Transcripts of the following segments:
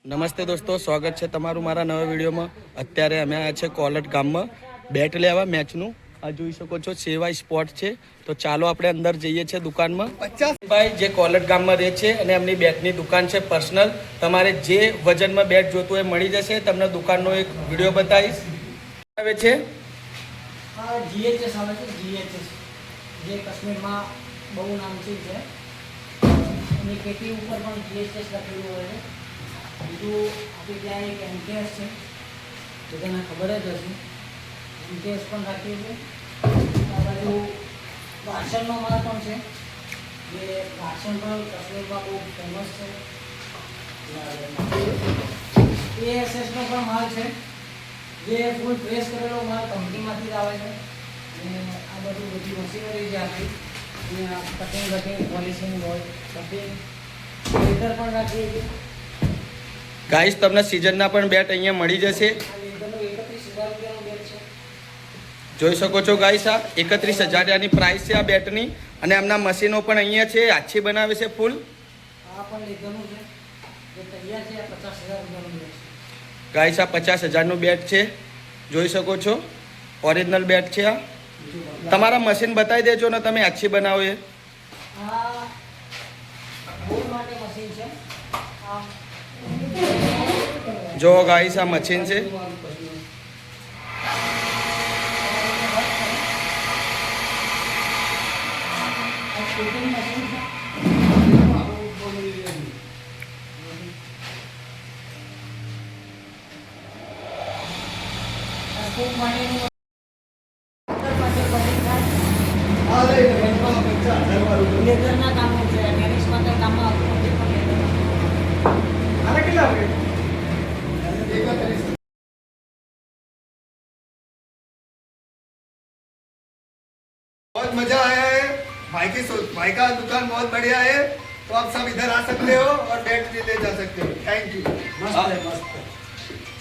નમસ્તે દોસ્તો, સ્વાગત છે તમારું મારા નવા વિડીયોમાં। અત્યારે અમે આવ્યા છે કોલટ ગામમાં બેટ લેવા મેચનું। આ જોઈ શકો છો સેવા સ્પોર્ટ છે। તો ચાલો આપણે અંદર જઈએ છીએ દુકાનમાં। 50 ભાઈ જે કોલટ ગામમાં રહે છે અને એમની બેટની દુકાન છે પર્સનલ। તમારે જે વજનમાં બેટ જોતું હોય મળી જશે। તમને દુકાનનો એક વિડીયો બતાવીશ। આવે છે જીએચએસ આવે છે। જીએચએસ જે કાશ્મીરમાં બહુ નામચીન છે। એની પેટી ઉપર પણ જીએચએસ લખેલું હોય છે। બીજું આપણી ત્યાં એક એમકેએસ છે, તો તમને ખબર જ હશે, એમકેએસ પણ રાખીએ છીએ। આ બાજુ વાસણનો માલ પણ છે, જે વાસણ પણ કાશ્મીરમાં બહુ ફેમસ છે। એએસએસનો પણ માલ છે, જે ફૂલ પ્રેસ કરેલો માલ કંપનીમાંથી જ આવે છે। અને આ બધું બધી મશીનરી છે આપણી। અહીંયા કટિંગ પોલિશિંગ હોય, કટિંગ લેધર પણ રાખીએ છીએ। ગાઈસ તમને સિઝનના પણ બેટ અહીંયા મળી જશે। આ લેધરનું 31,000 રૂપિયાનું બેટ છે। જોઈ શકો છો ગાઈસ, આ 31,000ની પ્રાઇસ છે આ બેટની। અને એમના મશીનો પણ અહીંયા છે, હાથથી બનાવે છે ફૂલ। આ પણ લેધરનું છે, જે તૈયાર છે। આ 50,000 રૂપિયાનું બેટ છે ગાઈસ। આ 50,000નું બેટ છે, જોઈ શકો છો ઓરિજિનલ બેટ છે આ। તમારા મશીન બતાવી દેજો ને તમે હાથથી બનાવો એ। આ બોલ માટે મશીન છે। આ જો ગાઈસ આ મશીન છે। શૂટિંગ મશીન છે। આ સ્કૂપ માટેનું લેધરના કામો છે। ટેનિસ માટે કામમાં આવતું નથી, પણ बहुत मजा आया है। भाई का दुकान बहुत बढ़िया है, तो आप सब इधर आ सकते हो और बैठ के ले जा सकते हो। Thank you.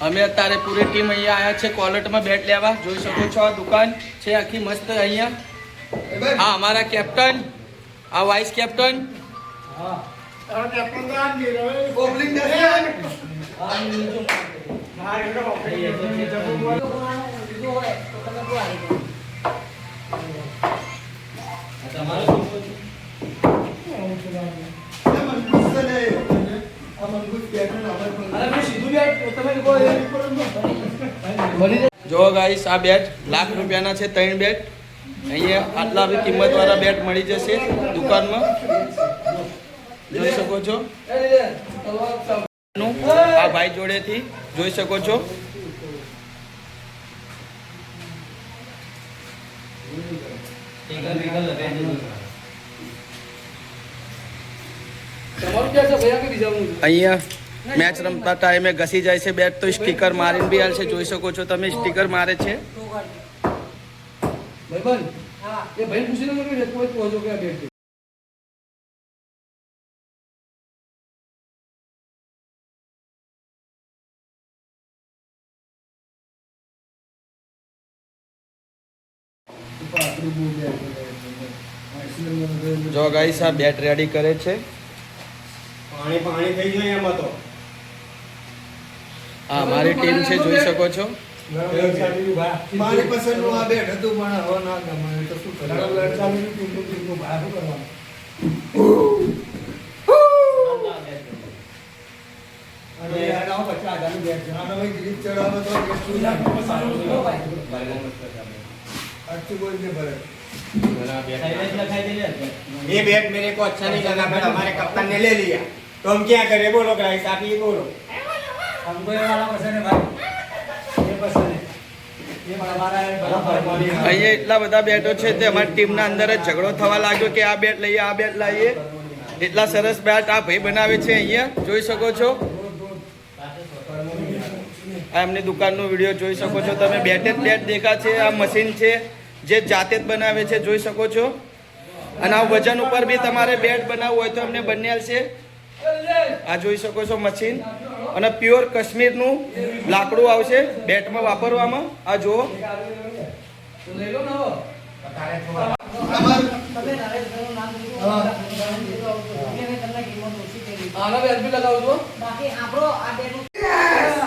અમે અત્યારે પૂરી ટીમ અહીંયા આવ્યા છે કોલટમાં બેટ લેવા। જોઈ શકો છો આ દુકાન છે આખી મસ્ત અહીંયા। આ અમારા કેપ્ટન, આ વાઇસ કેપ્ટન। ओपनिंग कैसे બીજો હોય તો તમે બોલાવી દો। જો ગાઈસ આ બેટ લાખ રૂપિયાના છે 3 બેટ। અહીંયા આટલા બી કિંમતવાળા બેટ મળી જશે દુકાનમાં, જોઈ શકો છો। આ ભાઈ જોડેથી જોઈ શકો છો। અહીંયા મેચ રમતા ટાઈમે ઘસી જાય છે બેટ તો સ્ટીકર મારીને બી હાલ છે। જોઈ શકો છો તમે સ્ટીકર મારે છે। હા જો ગાઈસ આ બેટ રેડી કરે છે। पानी થઈ ગયું એમાં તો। આ અમારી ટીમ છે, જોઈ શકો છો। મારી પસંદનું આ બેટ હતું, પણ હવે ના ગમે તો શું કરવાનું। અને આનો 50,000નું બેટ છે। આનો ભાઈ ગ્રીપ ચડાવો તો કેટલું લાગે? अच्छी बोल के भरे। ये बैट मेरे को अच्छा नहीं लगा, बट हमारे कप्तान ने ले लिया, तो हम क्या करें? बोलो गाइस, आप ये बोलो। हमको ये वाला पसंद है भाई, ये पसंद है, ये हमारा है। અહીંયા એટલા બધા બેટો છે તે અમારી ટીમના અંદર જ ઝઘડો થવા લાગ્યો કે આ બેટ લઈએ, આ બેટ લાવીએ। એટલા સરસ બેટ આ ભાઈ બનાવે છે અહીંયા, જોઈ શકો છો। આ એમની દુકાનનો વિડીયો જોઈ શકો છો તમે। બેટ જ બેટ દેખા છે, આ મશીન છે જે જાતે જ બનાવે છે, જોઈ શકો છો। અને આ વજન ઉપર બી તમારે બેટ બનાવવું હોય તો અમને બની આવશે। આ જોઈ શકો છો મશીન, અને પ્યોર કાશ્મીરનું લાકડું આવશે બેટમાં વાપરવામાં। આ જુઓ, તમે નરેશભાઈનું નામ લીધું, તમને કિંમત ઓછી કરી આના બેટ બી લગાવું છો બાકી આપણો આ બેનું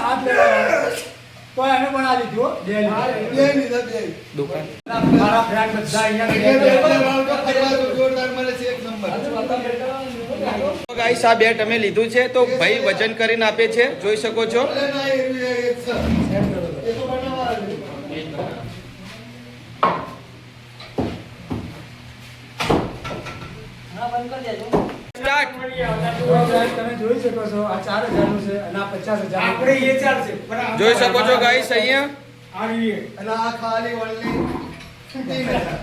હાથ લેવા તો એને પણ આ લીધું હો. બે લીધા, બે. દુકાન મારા ફ્રેન્ડ બધા અહીંયા બે રાઉન્ડ કરવા તો જોરદાર મળે છે, એક નંબર. તો ગાઈસ આ બેટ અમે લીધું છે તો ભાઈ વજન કરીને આપે છે, જોઈ શકો છો. અરે ના, એ સર. એ તો બનાવવાનું. હા બંધ કરી દેજો. સ્ટાર્ટ. તમે જોઈ શકો છો આ 4000 નું છે અને આ 50000 આપણે એ ચાલશે જોઈ શકો છો ગાઈસ અહીંયા આવી અને આ ખાલી only 3000.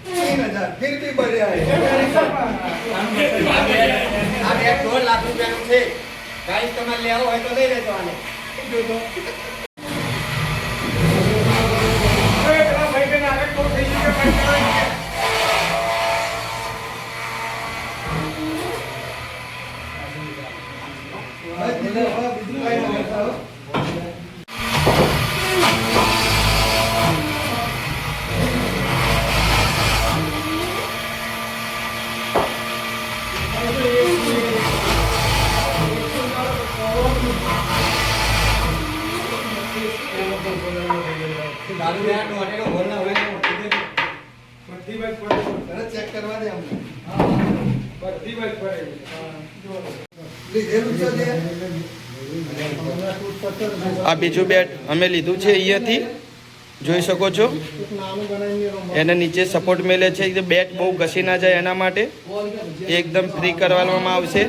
3000 फिर भी बढ़िया है. આ બે 2 લાખ રૂપિયાનું છે ગાઈસ તમારે લેવો હોય તો લઈ લેજો આને બીજું કઈ ન બતાવો. દારૂ યાર મોટેનો બોલ ના હોય બધી બાઈક પડે અરે ચેક કરવા દે અમને. બધી બાઈક પડે લીધેલું છે તે? આ બીજું બેટ અમે લીધું છે અહીંયાથી, જોઈ શકો છો. એને નીચે સપોર્ટ મેલે છે કે બેટ બહુ ઘસી ના જાય એના માટે એકદમ ફ્રી કરવામાં આવશે.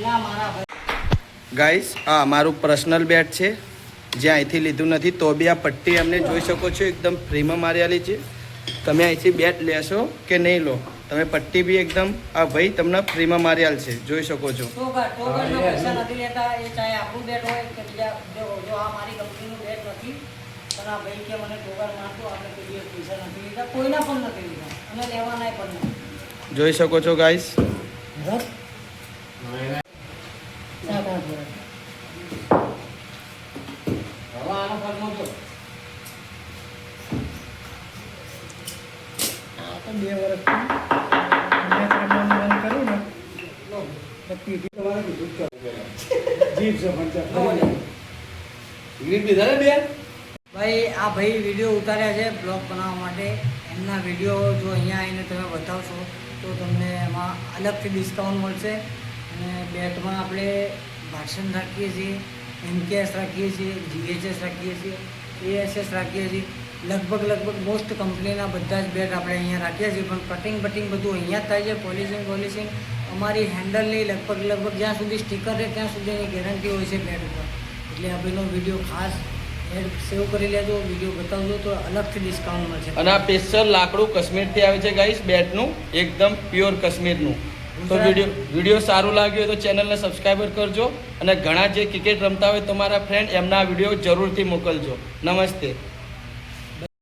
ના મારા ભાઈ ગાઈસ આ અમારું પર્સનલ બેટ છે જે અહીંથી લીધું નથી તો બી આ પટ્ટી અમને જોઈ શકો છો એકદમ ફ્રીમાં મારેલી છે. તમે અહીંથી બેટ લેશો કે નહીં લો, તમે પટ્ટી બી એકદમ આ ભાઈ તમને ફ્રીમાં મારેલ છે, જોઈ શકો છો. ટોગરના પૈસા નથી લેતા, એ ચાહે આપણું બેટ હોય કે બીજા જો આ મારી કંપનીનું બેટ નથી પણ આ ભાઈ કે મને ટોગર નાખો, આપણે કોઈ દિવસ પૈસા નથી લીધા, કોઈના પણ નથી લીધા અને લેવાના પણ નથી. જોઈ શકો છો ગાઈસ. હવે આનો ફરનો જો આ તો 2 વર્ષથી મેચ રમવાનું બંધ કર્યું ને તો પીટી તમારે કીધું જ કરવું જીવ છે પણ ભાઈ આ ભાઈ વિડીયો ઉતાર્યા છે બ્લોગ બનાવવા માટે. એમના વિડીયો જો અહીંયા આવીને તમે બતાવશો તો તમને એમાં અલગથી ડિસ્કાઉન્ટ મળશે. અને બેટમાં આપણે ભાષણ રાખીએ છીએ, એમકેએસ રાખીએ છીએ, જીએચએસ રાખીએ છીએ, એએસએસ રાખીએ છીએ. લગભગ મોસ્ટ કંપનીના બધા જ બેટ આપણે અહીંયા રાખીએ છીએ. પણ કટિંગ બટિંગ બધું અહીંયા જ થાય છે. પોલિશિંગ અમારી હેન્ડલની લગભગ જ્યાં સુધી સ્ટીકર રહે ત્યાં સુધીની ગેરંટી હોય છે બેટ ઉપર. એટલે આ ભાઈનો વિડીયો ખાસ એડ સેવ કરી લેજો, વિડીયો બતાવજો તો અલગથી ડિસ્કાઉન્ટ મળશે. અને આ સ્પેશિયલ લાકડું કાશ્મીરથી આવે છે ગાઈસ બેટનું, એકદમ પ્યોર કાશ્મીરનું. તો વિડીયો સારું લાગ્યું હોય તો ચેનલને સબસ્ક્રાઈબર કરજો અને ઘણા જે ક્રિકેટ રમતા હોય તમારા ફ્રેન્ડ એમના વિડીયો જરૂરથી મોકલજો. નમસ્તે.